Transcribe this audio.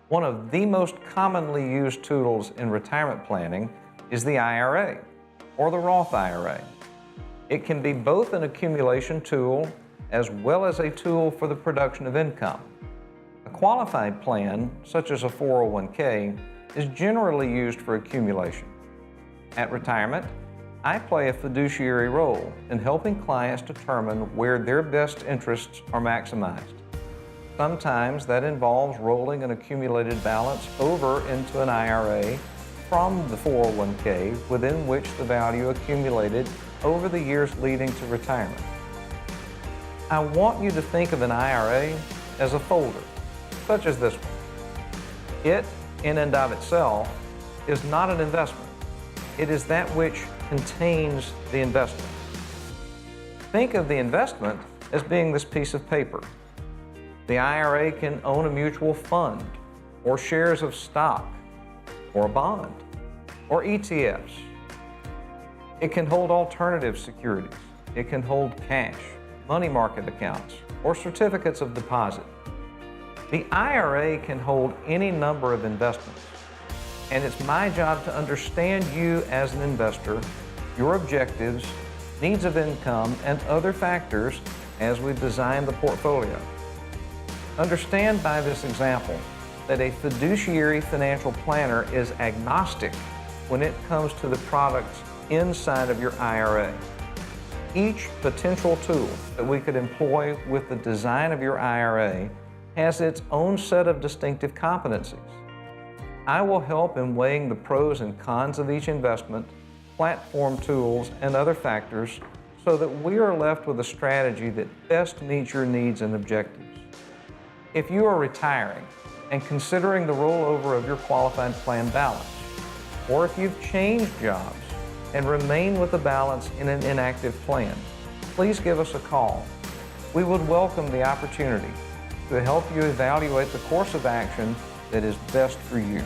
One of the most commonly used tools in retirement planning is the IRA, or the Roth IRA. It can be both an accumulation tool as well as a tool for the production of income. A qualified plan, such as a 401k, is generally used for accumulation. At retirement, I play a fiduciary role in helping clients determine where their best interests are maximized. Sometimes that involves rolling an accumulated balance over into an IRA from the 401k within which the value accumulated over the years leading to retirement. I want you to think of an IRA as a folder, such as this one. It, in and of itself, is not an investment. It is that which contains the investment. Think of the investment as being this piece of paper. The IRA can own a mutual fund, or shares of stock, or a bond, or ETFs. It can hold alternative securities. It can hold cash, money market accounts, or certificates of deposit. The IRA can hold any number of investments, and it's my job to understand you as an investor, your objectives, needs of income, and other factors as we design the portfolio. Understand by this example that a fiduciary financial planner is agnostic when it comes to the products inside of your IRA. Each potential tool that we could employ with the design of your IRA has its own set of distinctive competencies. I will help in weighing the pros and cons of each investment, platform tools, and other factors so that we are left with a strategy that best meets your needs and objectives. If you are retiring and considering the rollover of your qualified plan balance, or if you've changed jobs and remain with the balance in an inactive plan, please give us a call. We would welcome the opportunity to help you evaluate the course of action that is best for you.